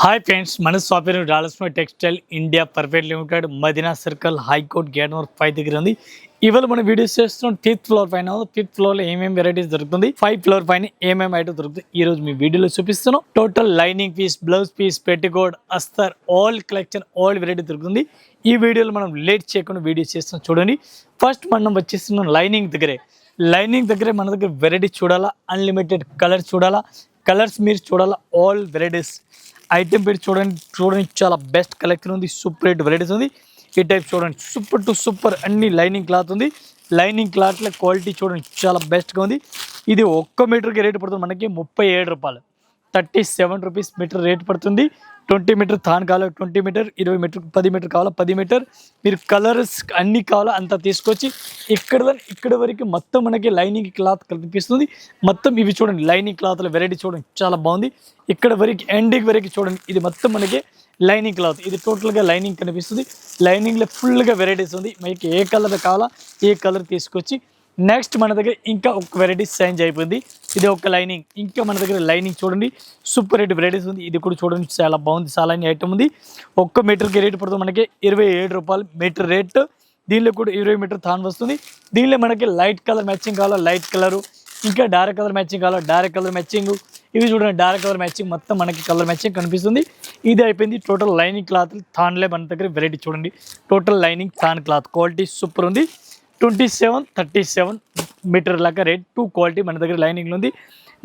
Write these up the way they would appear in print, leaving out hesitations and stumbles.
Hi friends, మన shop పేరు డాలర్స్మై textile India perfect limited, Madina circle, high court gate number 5 దగ్గర ఉంది. ఇవాళ మనం వీడియోస్ చేస్తున్నాం 5th ఫ్లోర్ పైన. 5th ఫ్లోర్ లో ఏమేమి వెరైటీస్ దొరుకుతుంది, 5th ఫ్లోర్ పైన ఏమేమి ఐటమ్ దొరుకుతుంది ఈ రోజు మీ వీడియోలో చూపిస్తున్నాం. Total lining piece, blouse piece, petticoat, అస్తర్, ఆల్ కలెక్షన్, ఆల్ వెరైటీ దొరుకుతుంది. ఈ వీడియోలో మనం లేట్ చేయకుండా వీడియోస్ చేస్తున్నాం. చూడండి, ఫస్ట్ మనం వచ్చేస్తున్నాం లైనింగ్ దగ్గరే. లైనింగ్ దగ్గరే మన దగ్గర వెరైటీ చూడాలా, అన్లిమిటెడ్ కలర్స్ చూడాలా, కలర్స్ మీరు చూడాలా, ఆల్ వెరైటీస్. ఐటమ్ పెట్టి చూడండి చాలా బెస్ట్ కలెక్షన్ ఉంది, సూపర్ రేట్ వెరైటీస్ ఉంది. ఈ టైప్ చూడండి, సూపర్ టు సూపర్, అన్ని లైనింగ్ క్లాత్ ఉంది. లైనింగ్ క్లాత్ల క్వాలిటీ చూడండి చాలా బెస్ట్గా ఉంది. ఇది 1 మీటర్కి రేట్ పడుతుంది మనకి 37 రూపాయలు, 37 రూపీస్ మీటర్ రేట్ పడుతుంది. 20 మీటర్ థాన్ కావాలి, 20 మీటర్, 20 మీటర్, 10 మీటర్ కావాలా, 10 మీటర్. మీరు కలర్స్ అన్ని కావాలా అంతా తీసుకొచ్చి ఇక్కడ వరకు మొత్తం మనకి లైనింగ్ క్లాత్ కనిపిస్తుంది. మొత్తం ఇవి చూడండి, లైనింగ్ క్లాత్ల వెరైటీ చూడండి చాలా బాగుంది. ఇక్కడ వరకు ఎండింగ్ వరకు చూడండి, ఇది మొత్తం మనకి లైనింగ్ క్లాత్. ఇది టోటల్గా లైనింగ్ కనిపిస్తుంది. లైనింగ్లో ఫుల్గా వెరైటీస్ ఉంది. మీకు ఏ కలర్ కావాలా ఏ కలర్ తీసుకొచ్చి. నెక్స్ట్ మన దగ్గర ఇంకా ఒక వెరైటీ చేంజ్ అయిపోయింది. ఇది ఒక లైనింగ్, ఇంకా మన దగ్గర లైనింగ్ చూడండి సూపర్ రేట్ వెరైటీస్ ఉంది. ఇది కూడా చూడండి చాలా బాగుంది, చాలా ఐటమ్ ఉంది. 1 మీటర్కి రేట్ పడుతుంది మనకి 27 రూపాయలు మీటర్ రేట్. దీనిలో కూడా 20 మీటర్ థాన్ వస్తుంది. దీనిలో మనకి లైట్ కలర్ మ్యాచింగ్ కావాలా, లైట్ కలరు, ఇంకా డార్క్ కలర్ మ్యాచింగ్ కావాలా, డార్క్ కలర్ మ్యాచింగ్. ఇవి చూడండి డార్క్ కలర్ మ్యాచింగ్, మొత్తం మనకి కలర్ మ్యాచింగ్ కనిపిస్తుంది. ఇది అయిపోయింది టోటల్ లైనింగ్ క్లాత్. థాన్లే మన దగ్గర వెరైటీ చూడండి, total lining than cloth quality super ఉంది. 27, 37 మీటర్ లాగా రేట్, 2 క్వాలిటీ మన దగ్గర లైనింగ్లో ఉంది.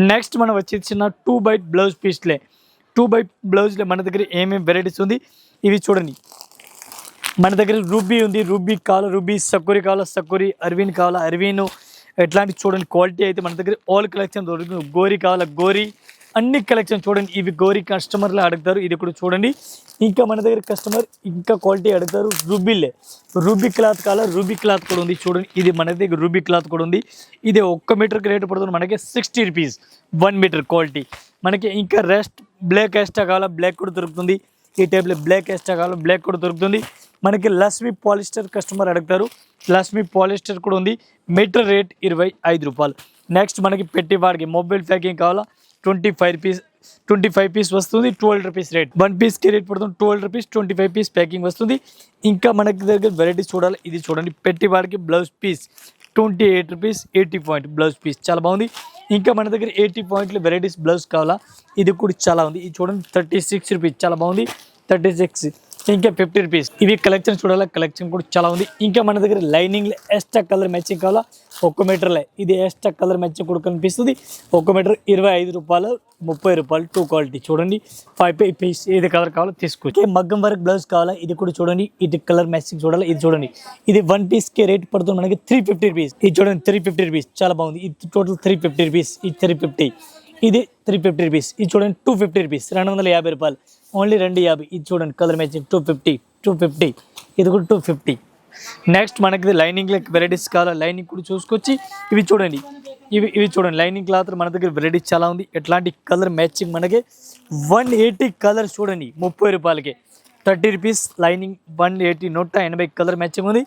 నెక్స్ట్ మనం వచ్చేసిన 2 బై బ్లౌజ్ పీస్లే. 2 బై బ్లౌజ్లే మన దగ్గర ఏమేమి వెరైటీస్ ఉంది ఇవి చూడండి. మన దగ్గర రూబీ ఉంది, రూబీ కావాలా రూబీ, సక్కురి కావాలా సక్కురి, అర్విన్ కావాలా అర్విన్, ఎట్లాంటి చూడండి క్వాలిటీ అయితే మన దగ్గర ఆల్ కలెక్షన్ దొరుకుతుంది. గోరి కావాలా గోరి, అన్ని కలెక్షన్ చూడండి. ఇవి గోరి కస్టమర్లు అడుగుతారు, ఇది కూడా చూడండి. ఇంకా మన దగ్గర కస్టమర్ ఇంకా క్వాలిటీ అడుగుతారు, రూబీలే. రూబీ క్లాత్ కావాలా, రూబీ క్లాత్ కూడా ఉంది చూడండి. ఇది మన దగ్గర రూబీ క్లాత్ కూడా ఉంది. ఇది 1 మీటర్కి రేటు పడుతుంది మనకి 60 రూపీస్ 1 మీటర్ క్వాలిటీ. మనకి ఇంకా రెస్ట్ బ్లాక్ ఎక్స్ట్రా కావాలా, బ్లాక్ కూడా దొరుకుతుంది. ఈ టైప్లో బ్లాక్ ఎక్స్ట్రా కావాలా, బ్లాక్ కూడా దొరుకుతుంది. మనకి లక్ష్మీ పాలిస్టర్ కస్టమర్ అడుగుతారు, లక్ష్మీ పాలిస్టర్ కూడా ఉంది. మీటర్ రేట్ 25 రూపాయలు. నెక్స్ట్ మనకి పెట్టి వాడికి మొబైల్ ప్యాకింగ్ కావాలా, 25 పీస్ వస్తుంది, 12 రూపీస్ రేట్. 1 పీస్కి రేట్ పడుతుంది 12 రూపీస్, 25 పీస్ ప్యాకింగ్ వస్తుంది. ఇంకా మనకి దగ్గర వెరైటీస్ చూడాలి. ఇది చూడండి పెట్టి వాడికి blouse piece 28 rupees, 80 point blouse piece చాలా బాగుంది. ఇంకా మన దగ్గర 80 పాయింట్లు వెరైటీస్ బ్లౌజ్ కావాలా, ఇది కూడా చాలా ఉంది. ఇది చూడండి 36 రూపీస్ చాలా బాగుంది, 36. ఇంకా 50 రూపీస్. ఇవి కలెక్షన్ చూడాలి, కలెక్షన్ కూడా చాలా ఉంది. ఇంకా మన దగ్గర లైనింగ్ ఎక్స్ట్రా కలర్ మ్యాచింగ్ కావాలా, 1 మీటర్లే. ఇది ఎక్స్ట్రా కలర్ మ్యాచింగ్ కూడా కనిపిస్తుంది. 1 మీటర్ 25 రూపాయలు, 30 రూపాయలు, 2 క్వాలిటీ చూడండి. 5 పీస్ ఏది కలర్ కావాలో తీసుకోవచ్చు. మగ్గం వర్క్ బ్లౌజ్ కావాలా, ఇది కూడా చూడండి. ఇది కలర్ మ్యాచింగ్ చూడాలి, ఇది చూడండి. ఇది 1 పీస్కి రేట్ పడుతుంది మనకి 350 రూపీస్. ఇది చూడండి 350 రూపీస్ చాలా బాగుంది. ఇది టోటల్ 350 రూపీస్, ఇది 350, ఇది 350 రూపీస్. ఇది చూడండి 250 రూపీస్, 250 రూపాయలు, ఓన్లీ 250. ఇది చూడండి కలర్ మ్యాచింగ్ 250. ఇది కూడా 250. నెక్స్ట్ మనకి లైనింగ్ వెరైటీస్ కావాలా, లైనింగ్ కూడా చూసుకొచ్చి. ఇవి చూడండి, ఇవి చూడండి లైనింగ్ క్లాత్ మన దగ్గర వెరైటీస్ చాలా ఉంది. ఎట్లాంటి కలర్ మ్యాచింగ్ మనకి 180 కలర్స్ చూడండి 30 రూపాయలకి. 30 రూపీస్ లైనింగ్, 180 180 కలర్ మ్యాచింగ్ ఉంది.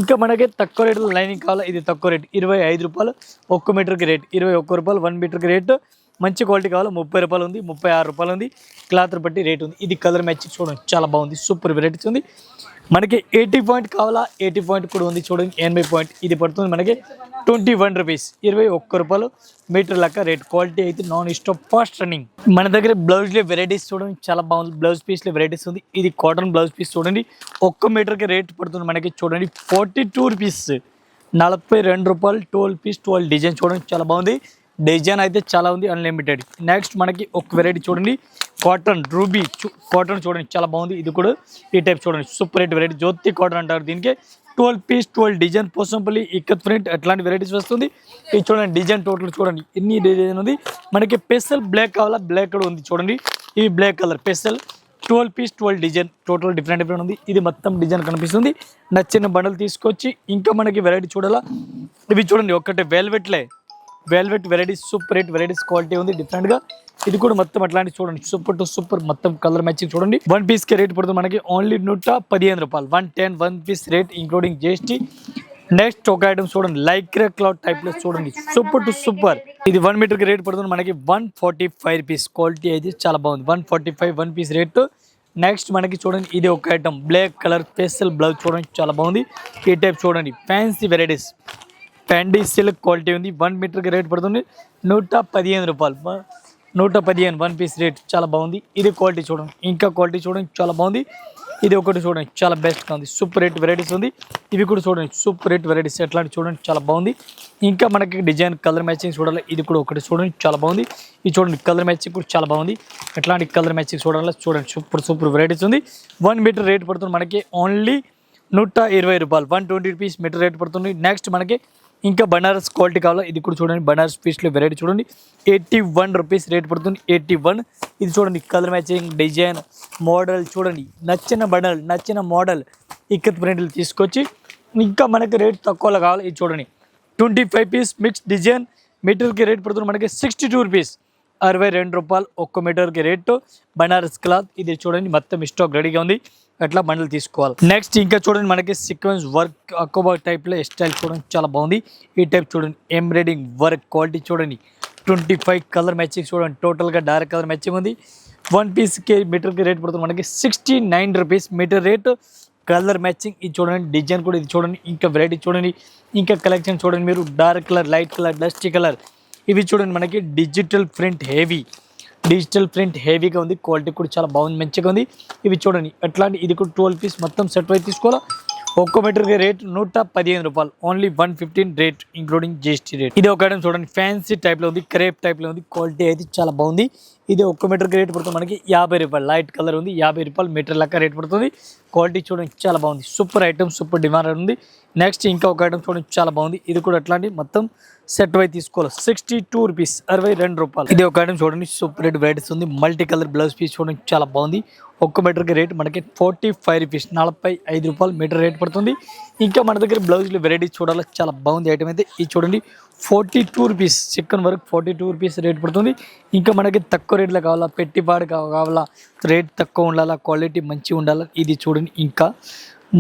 ఇంకా మనకి తక్కువ రేట్లో లైనింగ్ కావాలా, ఇది తక్కువ రేట్ 25 రూపాయలు 1 మీటర్కి రేట్, 21 రూపాయలు 1 మీటర్కి రేటు. మంచి క్వాలిటీ కావాలా 30 రూపాయలు ఉంది, 36 రూపాయలు ఉంది. క్లాత్ బట్టి రేట్ ఉంది. ఇది కలర్ మ్యాచింగ్ చూడండి చాలా బాగుంది, సూపర్ వెరైటీస్ ఉంది. మనకి 80 పాయింట్ కావాలా, 80 పాయింట్ కూడా ఉంది చూడండి. 80 పాయింట్ ఇది పడుతుంది మనకి 21 రూపీస్, 21 రూపాయలు మీటర్ లెక్క రేట్. క్వాలిటీ అయితే నాన్ స్టాప్ ఫాస్ట్ రన్నింగ్. మన దగ్గర బ్లౌజ్లో వెరైటీస్ చూడండి చాలా బాగుంది. బ్లౌజ్ పీస్లో వెరైటీస్ ఉంది. ఇది కాటన్ బ్లౌజ్ పీస్ చూడండి. 1 మీటర్కి రేట్ పడుతుంది మనకి చూడండి 42 రూపీస్, 42 రూపాయలు. 12 పీస్ 12 డిజైన్ చూడండి చాలా బాగుంది. డిజైన్ అయితే చాలా ఉంది, అన్లిమిటెడ్. నెక్స్ట్ మనకి ఒక వెరైటీ చూడండి కాటన్ రూబీ కాటన్ చూడండి చాలా బాగుంది. ఇది కూడా ఈ టైప్ చూడండి super rate variety, Jyothi cotton అంటారు దీనికి. 12 piece 12 design, Pochampally, ikat print అట్లాంటి వెరైటీస్ వస్తుంది. ఇది చూడండి డిజైన్ టోటల్ చూడండి ఎన్ని డిజైన్ ఉంది. మనకి పెసల్ బ్లాక్ కావాలా, బ్లాక్ కూడా ఉంది చూడండి. ఇవి బ్లాక్ కలర్ పెసల్ 12 పీస్ 12 డిజైన్, టోటల్ డిఫరెంట్ ఉంది. ఇది మొత్తం డిజైన్ కనిపిస్తుంది. నచ్చిన బండలు తీసుకొచ్చి. ఇంకా మనకి వెరైటీ చూడాలా. ఇవి చూడండి ఒకటే velvet varieties, super rate varieties, quality ఉంది డిఫరెంట్గా. ఇది కూడా మొత్తం అట్లాంటి చూడండి సూపర్ టు సూపర్, మొత్తం కలర్ మ్యాచింగ్ చూడండి. 1 పీస్కి రేట్ పడుతుంది మనకి ఓన్లీ 115 రూపాయలు, 110 1 piece rate including GST. Next ఒక ఐటమ్ చూడండి, లైక్రా క్లాత్ టైప్ లో చూడండి, సూపర్ టు సూపర్. ఇది 1 మీటర్ కి రేట్ పడుతుంది మనకి 145 రూపీస్. క్వాలిటీ అయితే చాలా బాగుంది. 145 1 పీస్ రేట్. నెక్స్ట్ మనకి చూడండి, ఇది ఒక item black colour special blouse చూడండి, చాలా బాగుంది. ఈ టైప్ చూడండి, ఫ్యాన్సీ వెరైటీస్ ప్యాండీ సిల్క్ క్వాలిటీ ఉంది. 1 మీటర్ కి రేట్ పడుతుంది 115 రూపాయలు. 115 1 పీస్ రేట్, చాలా బాగుంది. ఇది క్వాలిటీ చూడండి, ఇంకా క్వాలిటీ చూడండి, చాలా బాగుంది. ఇది ఒకటి చూడండి, చాలా బెస్ట్గా ఉంది. సూపర్ రేట్ వెరైటీస్ ఉంది. ఇవి కూడా చూడండి, సూపర్ రేట్ వెరైటీస్ ఎట్లాంటి చూడండి, చాలా బాగుంది. ఇంకా మనకి డిజైన్ కలర్ మ్యాచింగ్ చూడాలి. ఇది కూడా ఒకటి చూడండి, చాలా బాగుంది. ఇది చూడండి, కలర్ మ్యాచింగ్ కూడా చాలా బాగుంది. ఎట్లాంటి కలర్ మ్యాచింగ్ చూడాలి, చూడండి, సూపర్ వెరైటీస్ ఉంది. 1 మీటర్ రేట్ పడుతుంది మనకి ఓన్లీ 120 రూపాయలు. 120 రూపీస్ మీటర్ రేట్ పడుతుంది. నెక్స్ట్ మనకి ఇంకా బనారస్ క్వాలిటీ కావాలా, ఇది కూడా చూడండి, బనారస్ పీస్లో వెరైటీ చూడండి, 81 రూపీస్ రేట్ పడుతుంది. 81. ఇది చూడండి, కలర్ మ్యాచింగ్ డిజైన్ మోడల్ చూడండి, నచ్చిన బండల్ నచ్చిన మోడల్ ఇక్కత్ ప్రింట్లు తీసుకొచ్చి ఇంకా మనకి రేట్ తక్కువలో కావాలి. ఇది చూడండి, 25 పీస్ మిక్స్ డిజైన్ మీటర్కి రేట్ పడుతుంది మనకి 62 రూపీస్. 62 రూపాయలు 1 మీటర్కి రేటు. బనారస్ క్లాత్ ఇది చూడండి, మొత్తం స్టాక్ రెడీగా ఉంది, అట్లా బండలు తీసుకోవాలి. నెక్స్ట్ ఇంకా చూడండి, మనకి సీక్వెన్స్ వర్క్ అకోబా టైప్లో స్టైల్ చూడండి, చాలా బాగుంది. ఈ టైప్ చూడండి, ఎంబ్రాయిడింగ్ వర్క్ క్వాలిటీ చూడండి, 25 కలర్ మ్యాచింగ్ చూడండి, టోటల్గా డార్క్ కలర్ మ్యాచింగ్ ఉంది. 1 పీస్కి మీటర్కి రేట్ పడుతుంది మనకి 69 rupees metre rate. Colour matching ఇది చూడండి, డిజైన్ కూడా ఇది చూడండి, ఇంకా వెరైటీ చూడండి, ఇంకా కలెక్షన్ చూడండి మీరు, dark colour, light colour, dusty colour. ఇవి చూడండి, మనకి డిజిటల్ ప్రింట్ హెవీగా ఉంది. క్వాలిటీ కూడా చాలా బాగుంది, మంచిగా ఉంది. ఇవి చూడండి అట్లాంటి, ఇది కూడా 12 పీస్ మొత్తం సెట్ వైపు తీసుకోవాలా. 1 మీటర్కి రేట్ 115 రూపాయలు. Only 115 rate including GST rate. ఇది ఒక ఐటమ్ చూడండి, ఫ్యాన్సీ టైప్లో ఉంది, క్రేప్ టైప్లో ఉంది. క్వాలిటీ అయితే చాలా బాగుంది. ఇది 1 మీటర్కి రేట్ పడుతుంది మనకి 50 రూపాయలు. లైట్ కలర్ ఉంది, 50 రూపాయలు మీటర్ లెక్క రేట్ పడుతుంది. క్వాలిటీ చూడండి, చాలా బాగుంది. సూపర్ ఐటమ్, సూపర్ డిమాండ్ ఉంది. నెక్స్ట్ ఇంకా ఒక ఐటమ్ చూడండి, చాలా బాగుంది. ఇది కూడా అట్లాంటి మొత్తం సెట్ వై తీసుకోవాలి. 62 రూపీస్, 62 రూపాయలు. ఇది ఒక ఐటమ్ చూడండి, సూపర్ రేట్ వెరైటీస్ ఉంది. మల్టీ కలర్ బ్లౌజ్ పీస్ చూడండి, చాలా బాగుంది. 1 మీటర్కి రేట్ మనకి 45 రూపీస్, 45 రూపాయలు మీటర్ రేట్ పడుతుంది. ఇంకా మన దగ్గర బ్లౌజ్లు వెరైటీస్ చూడాలి, చాలా బాగుంది ఐటమ్ అయితే. ఇది చూడండి, 42 rupees, chicken work 42 rupees rate పడుతుంది. ఇంకా మనకి తక్కువ రేట్లో కావాలా, పెట్టిపాడు కావాలా, రేట్ తక్కువ ఉండాలా, క్వాలిటీ మంచిగా ఉండాలా, ఇది చూడండి. ఇంకా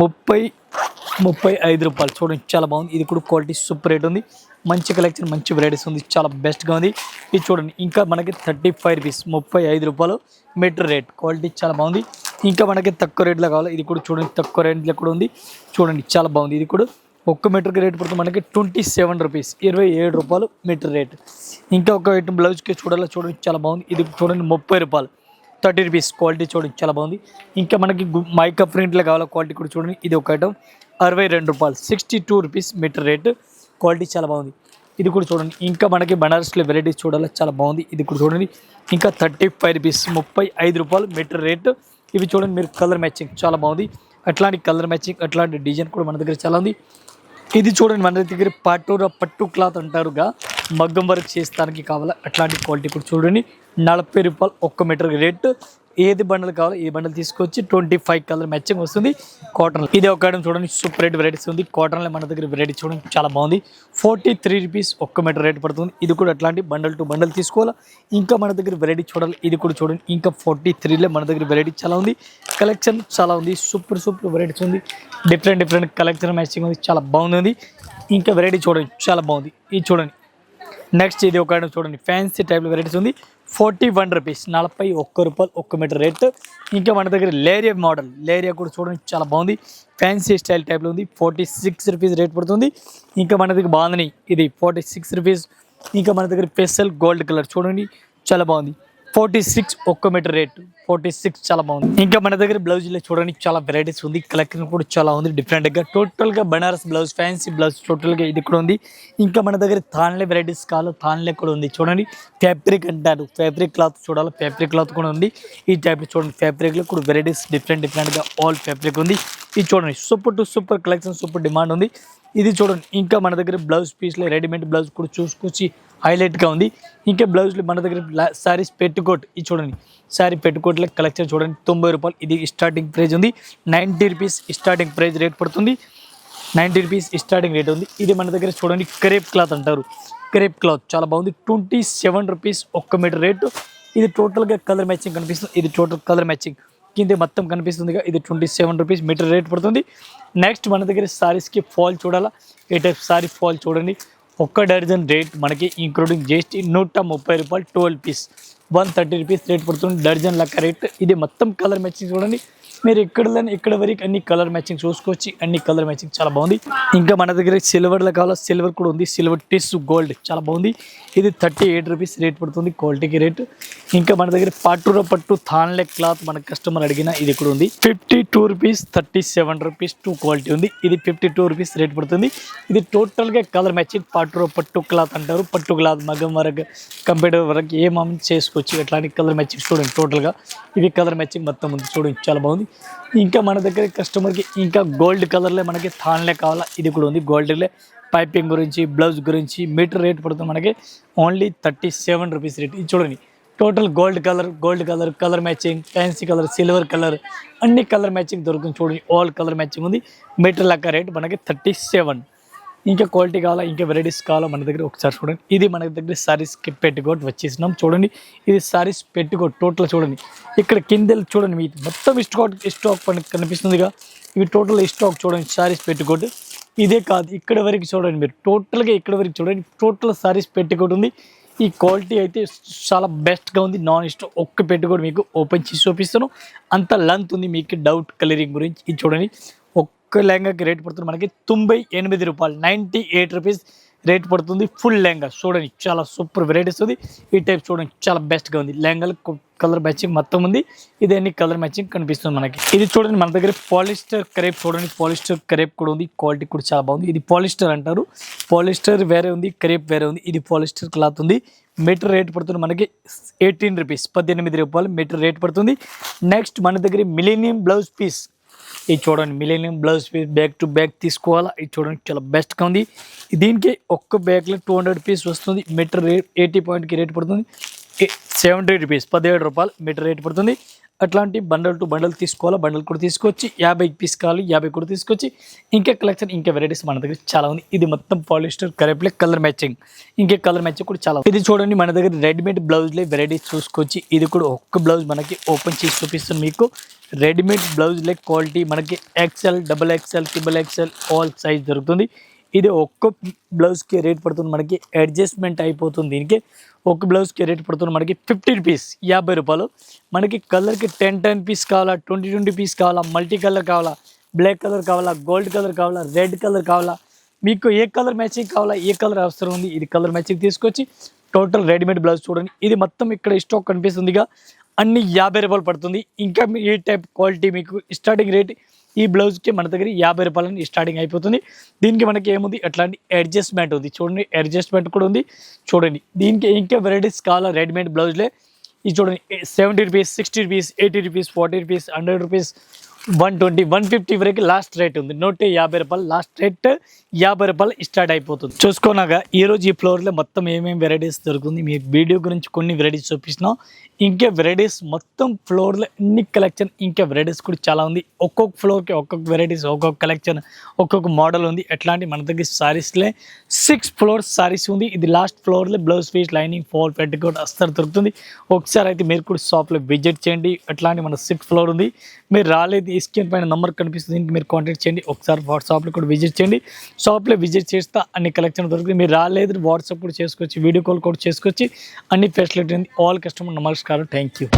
35 రూపాయలు చూడండి, చాలా బాగుంది. ఇది కూడా క్వాలిటీ సూపర్ రేట్ ఉంది. మంచి కలెక్షన్, మంచి వెరైటీస్ ఉంది, చాలా బెస్ట్గా ఉంది. ఇది చూడండి, ఇంకా మనకి 35 రూపీస్, 35 రూపాయలు మీటర్ రేట్. క్వాలిటీ చాలా బాగుంది. ఇంకా మనకి తక్కువ రేట్లో కావాలి, ఇది కూడా చూడండి, తక్కువ రేట్లో కూడా ఉంది. చూడండి, చాలా బాగుంది. ఇది కూడా 1 మీటర్కి రేట్ పడుతుంది మనకి 27 రూపీస్, 27 రూపాయలు మీటర్ రేట్. ఇంకా ఒక ఐటమ్ బ్లౌజ్కి చూడాలి, చూడండి, చాలా బాగుంది. ఇది చూడండి, 30 రూపాయలు, 30 రూపీస్. క్వాలిటీ చూడండి, చాలా బాగుంది. ఇంకా మనకి మైకా ప్రింట్లో కావాలా, క్వాలిటీ కూడా చూడండి. ఇది ఒక ఐటమ్ 62 రూపాయలు, 62 రూపీస్ మీటర్ రేట్. క్వాలిటీ చాలా బాగుంది. ఇది కూడా చూడండి. ఇంకా మనకి బనారస్లో వెరైటీస్ చూడాలి, చాలా బాగుంది. ఇది కూడా చూడండి, ఇంకా 35 రూపీస్, 35 రూపాయలు మీటర్ రేట్. ఇవి చూడండి మీరు, కలర్ మ్యాచింగ్ చాలా బాగుంది. అట్లాంటి కలర్ మ్యాచింగ్, అట్లాంటి డిజైన్ కూడా మన దగ్గర చాలా ఉంది. ఇది చూడండి, మన దగ్గర పట్టు క్లాత్ అంటారుగా, మగ్గం వర్క్ చేస్తానికి కావాలా, అట్లాంటి క్వాలిటీ కూడా చూడండి. 40 రూపాయలు 1 మీటర్ రేట్. ఏది బండల్ కావాలో ఈ బండల్ తీసుకొచ్చి 25 కలర్ మ్యాచింగ్ వస్తుంది కాటన్. ఇది ఒక ఐటమ్ చూడండి, సూపర్ రేట్ వెరైటీస్ ఉంది. కాటన్లో మన దగ్గర వెరైటీ చూడండి, చాలా బాగుంది. 43 రూపీస్ 1 మీటర్ రేట్ పడుతుంది. ఇది కూడా అట్లాంటి బండల్ టు బండల్ తీసుకోవాలా. ఇంకా మన దగ్గర వెరైటీ చూడాలి, ఇది కూడా చూడండి. ఇంకా 43లో మన దగ్గర వెరైటీ చాలా ఉంది, కలెక్షన్ చాలా ఉంది. సూపర్ వెరైటీస్ ఉంది, డిఫరెంట్ కలెక్షన్ మ్యాచింగ్ ఉంది, చాలా బాగుంది. ఇంకా వెరైటీ చూడండి, చాలా బాగుంది. ఇది చూడండి. నెక్స్ట్ ఇది ఒక ఐటమ్ చూడండి, ఫ్యాన్సీ టైప్లో వెరైటీస్ ఉంది. 41 రూపీస్, 41 రూపాయలు 1 మీటర్ రేట్. ఇంకా మన దగ్గర లేరియా మోడల్, లేరియా కూడా చూడండి, చాలా బాగుంది. ఫ్యాన్సీ స్టైల్ టైప్లో ఉంది. 46 రూపీస్ రేట్ పడుతుంది. ఇంకా మన దగ్గర బాగుంది, ఇది 46 రూపీస్. ఇంకా మన దగ్గర స్పెషల్ గోల్డ్ కలర్ చూడండి, చాలా బాగుంది. 46 1 మీటర్ రేట్, 46 చాలా బాగుంది. ఇంకా మన దగ్గర బ్లౌజ్లో చూడండి, చాలా వెరైటీస్ ఉంది, కలెక్షన్ కూడా చాలా ఉంది డిఫరెంట్గా. టోటల్గా బనారస్ బ్లౌజ్, ఫ్యాన్సీ బ్లౌజ్ టోటల్గా ఇది కూడా ఉంది. ఇంకా మన దగ్గర తాన్లే వెరైటీస్ కావాలి, తాన్లే కూడా ఉంది చూడండి. ఫ్యాబ్రిక్ అంటారు, ఫ్యాబ్రిక్ క్లాత్ చూడాలి, ఫ్యాబ్రిక్ క్లాత్ కూడా ఉంది. ఈ టైప్లో చూడండి, ఫ్యాబ్రిక్లో కూడా వెరైటీస్ డిఫరెంట్గా ఆల్ ఫ్యాబ్రిక్ ఉంది. ఇది చూడండి, సూపర్ కలెక్షన్, సూపర్ డిమాండ్ ఉంది. ఇది చూడండి. ఇంకా మన దగ్గర బ్లౌజ్ పీస్లో రెడీమేడ్ బ్లౌజ్ కూడా చూసుకొచ్చి హైలైట్గా ఉంది. ఇంకా బ్లౌజ్లో మన దగ్గర శారీస్ పెట్టుకోట్, ఇది చూడండి, శారీ పెట్టుకోట్ల కలెక్షన్ చూడండి, 90 రూపాయలు. ఇది స్టార్టింగ్ ప్రైస్ ఉంది. 90 రూపీస్ స్టార్టింగ్ ప్రైస్ రేట్ పడుతుంది. 90 రూపీస్ స్టార్టింగ్ రేట్ ఉంది. ఇది మన దగ్గర చూడండి, క్రేప్ క్లాత్ అంటారు, క్రేప్ క్లాత్ చాలా బాగుంది. 27 రూపీస్ 1 మీటర్ రేటు. ఇది టోటల్గా కలర్ మ్యాచింగ్ కనిపిస్తుంది. ఇది టోటల్ కలర్ మ్యాచింగ్ కింద మొత్తం కనిపిస్తుంది ఇది 27 రూపీస్ మీటర్ రేట్ పడుతుంది. నెక్స్ట్ మన దగ్గర సారీస్కి ఫాల్ చూడాలా, ఏ టైప్ సారీ ఫాల్ చూడండి. ఒక్క డజన్ రేట్ మనకి ఇంక్లూడింగ్ జిఎస్టీ 130 రూపాయలు, 12 పీస్ 130 రూపీస్ రేట్ పడుతుంది. డజన్ లెక్క రేట్. ఇది మొత్తం కలర్ మ్యాచింగ్ చూడండి. మీరు ఇక్కడ వరకు అన్ని కలర్ మ్యాచింగ్ చూసుకోవచ్చు. అన్ని కలర్ మ్యాచింగ్ చాలా బాగుంది. ఇంకా మన దగ్గర సిల్వర్లో కావాలా, సిల్వర్ కూడా ఉంది. సిల్వర్ టిష్యూ గోల్డ్ చాలా బాగుంది. ఇది 38 రూపీస్ రేట్ పడుతుంది క్వాలిటీకి రేట్. ఇంకా మన దగ్గర పట్టు థాన్లే క్లాత్ మన కస్టమర్ అడిగిన ఇది కూడా ఉంది. 52 రూపీస్, 37 రూపీస్ 2 క్వాలిటీ ఉంది. ఇది 52 రూపీస్ రేట్ పడుతుంది. ఇది టోటల్గా కలర్ మ్యాచింగ్ పట్టు క్లాత్ అంటారు. పట్టు క్లాత్ మగ్గం వరకు కంప్యూటర్ వరకు ఏ మామూలు చేసుకోవచ్చు. ఎట్లాంటి కలర్ మ్యాచింగ్ చూడండి. టోటల్గా ఇది కలర్ మ్యాచింగ్ మొత్తం ఉంది చూడండి, చాలా బాగుంది. ఇంకా మన దగ్గర కస్టమర్కి ఇంకా గోల్డ్ కలర్లే మనకి థాన్లే కావాలా, ఇది కూడా ఉంది. గోల్డ్లే పైపింగ్ గురించి, బ్లౌజ్ గురించి మీటర్ రేట్ పడుతుంది మనకి ఓన్లీ 37 రూపీస్ రేట్. ఇది చూడండి total gold colour matching, fancy colour, silver colour అన్ని కలర్ మ్యాచింగ్ దొరుకుతుంది చూడండి. ఆల్ కలర్ మ్యాచింగ్ ఉంది. మీటర్ లెక్క రేట్ మనకి 37. ఇంకా క్వాలిటీ కావాలా, ఇంకా వెరైటీస్ కావాలా మన దగ్గర ఒకసారి చూడండి. ఇది మన దగ్గర సారీస్కి పెట్టుకోట్ వచ్చేసినాం చూడండి. ఇది సారీస్ పెట్టుకోట్ టోటల్ చూడండి. ఇక్కడ కింద చూడండి మీకు మొత్తం స్టాక్ కనిపిస్తుందిగా. ఇవి టోటల్ స్టాక్ చూడండి. సారీస్ పెట్టుకోట్ ఇదే కాదు, ఇక్కడ వరకు చూడండి. మీరు టోటల్గా ఇక్కడ వరకు చూడండి. టోటల్ సారీస్ పెట్టుకోట్ ఉంది. ఈ క్వాలిటీ అయితే చాలా బెస్ట్గా ఉంది. నాన్ స్టాక్ ఒక్క పెట్టుకోట్ మీకు ఓపెన్ చేసి చూపిస్తాను. అంత లెంత్ ఉంది. మీకు డౌట్ కలరింగ్ గురించి ఇది చూడండి. ఒక్క లెహంగాకి రేట్ పడుతుంది మనకి 98 రూపాయలు, 98 రూపీస్ రేట్ పడుతుంది. ఫుల్ లెహంగా చూడండి, చాలా సూపర్ వెరైటీస్ ఉంది. ఈ టైప్ చూడండి, చాలా బెస్ట్గా ఉంది. లెహంగాలు కలర్ మ్యాచింగ్ మొత్తం ఉంది. ఇది అన్ని కలర్ మ్యాచింగ్ కనిపిస్తుంది మనకి. ఇది చూడండి మన దగ్గర పాలిస్టర్ క్రేప్ చూడండి. పాలిస్టర్ క్రేప్ కూడా ఉంది. క్వాలిటీ కూడా చాలా బాగుంది. ఇది పాలిస్టర్ అంటారు. పాలిస్టర్ వేరే ఉంది, క్రేప్ వేరే ఉంది. ఇది పాలిస్టర్ క్లాత్ ఉంది. మీటర్ రేట్ పడుతుంది మనకి 18 రూపీస్, 18 రూపాయలు మీటర్ రేట్ పడుతుంది. నెక్స్ట్ మన దగ్గర మిలీనియం బ్లౌజ్ పీస్. ఇది చూడండి, millennium blouse piece back to back తీసుకోవాలా. ఇది చూడండి, చాలా బెస్ట్గా ఉంది. దీనికి ఒక్క బ్యాగ్లో 200 పీస్ వస్తుంది. మీటర్ రేట్ 80 పాయింట్కి రేట్ పడుతుంది. 70 రూపీస్, 17 రూపాయలు మీటర్ రేట్ పడుతుంది. అట్లాంటి బండల్ టు బండల్ తీసుకోవాలా. బండల్ కూడా తీసుకొచ్చి 50 పీస్ కావాలి, 50 కూడా తీసుకొచ్చి. ఇంకా కలెక్షన్, ఇంకా వెరైటీస్ మన దగ్గర చాలా ఉంది. ఇది మొత్తం పాలిస్టర్ కరేప్లే కలర్ మ్యాచింగ్. ఇంకా కలర్ మ్యాచింగ్ కూడా చాలా. ఇది చూడండి మన దగ్గర రెడీమేడ్ బ్లౌజ్లే వెరైటీస్ చూసుకోవచ్చు. ఇది కూడా ఒక్క బ్లౌజ్ మనకి ఓపెన్ చేసి చూపిస్తుంది మీకు. రెడీమేడ్ బ్లౌజ్లే క్వాలిటీ మనకి XL, XXL, XXL all size దొరుకుతుంది. ఇది ఒక్క బ్లౌజ్కి రేట్ పడుతుంది మనకి అడ్జస్ట్మెంట్ అయిపోతుంది. దీనికి ఒక బ్లౌజ్కి రేట్ పడుతుంది మనకి 50 రూపీస్, 50 రూపాయలు. మనకి కలర్కి 10 పీస్ కావాలా, 20 పీస్ కావాలా, మల్టీ కలర్ కావాలా, బ్లాక్ కలర్ కావాలా, గోల్డ్ కలర్ కావాలా, రెడ్ కలర్ కావాలా, మీకు ఏ కలర్ మ్యాచింగ్ కావాలా, ఏ కలర్ అవసరం ఉంది, ఇది కలర్ మ్యాచింగ్ తీసుకొచ్చి టోటల్ రెడీమేడ్ బ్లౌజ్ చూడండి. ఇది మొత్తం ఇక్కడ స్టాక్ కనిపిస్తుందిగా. అన్ని 50 రూపాయలు పడుతుంది. ఇంకా ఈ టైప్ క్వాలిటీ మీకు స్టార్టింగ్ రేట్ ఈ బ్లౌజ్కి మన దగ్గర 50 రూపాయలని స్టార్టింగ్ అయిపోతుంది. దీనికి మనకి ఏముంది, అట్లాంటి అడ్జస్ట్మెంట్ ఉంది చూడండి. అడ్జస్ట్మెంట్ కూడా ఉంది చూడండి. దీనికి ఇంకా వెరైటీస్ కావాలా రెడీమేడ్ బ్లౌజ్లే. ఇది చూడండి 70 rupees, 60 rupees, 80 rupees, 40 rupees, 100 rupees, 120, 150 వరకు లాస్ట్ రేట్ ఉంది. 150 రూపాయలు లాస్ట్ రేట్, 50 రూపాయలు స్టార్ట్ అయిపోతుంది. చూసుకోనాగా ఈరోజు ఈ ఫ్లోర్లో మొత్తం ఏమేమి వెరైటీస్ దొరుకుతుంది. మీ వీడియో గురించి కొన్ని వెరైటీస్ చూపిస్తున్నాం. ఇంకా వెరైటీస్ మొత్తం ఫ్లోర్లో ఎన్ని కలెక్షన్, ఇంకా వెరైటీస్ కూడా చాలా ఉంది. ఒక్కొక్క ఫ్లోర్కి ఒక్కొక్క వెరైటీస్, ఒక్కొక్క కలెక్షన్, ఒక్కొక్క మోడల్ ఉంది. ఎట్లాంటి మన దగ్గర సారీస్లే 6 ఫ్లోర్స్ సారీస్ ఉంది. ఇది లాస్ట్ ఫ్లోర్లో blouse piece, lining, fall, petticoat అస్తర్ దొరుకుతుంది. ఒకసారి అయితే మీరు కూడా షాప్లో విజిట్ చేయండి. అట్లాంటి మన 6th ఫ్లోర్ ఉంది. మీరు రాలేదు, ఈ స్క్రీన్ పైన నెంబర్ కనిపిస్తుంది, మీరు కాంటాక్ట్ చేయండి. ఒకసారి వాట్సాప్లో కూడా విజిట్ చేయండి. షాప్లో విజిట్ చేస్తే అన్ని కలెక్షన్ దొరుకుతుంది. మీరు రాలేదు, వాట్సాప్ కూడా చేసుకోవచ్చు, వీడియో కాల్ కూడా చేసుకోవచ్చు. అన్ని ఫెసిలిటీ ఉంది. ఆల్ కస్టమర్ నమస్కారం. Thank you.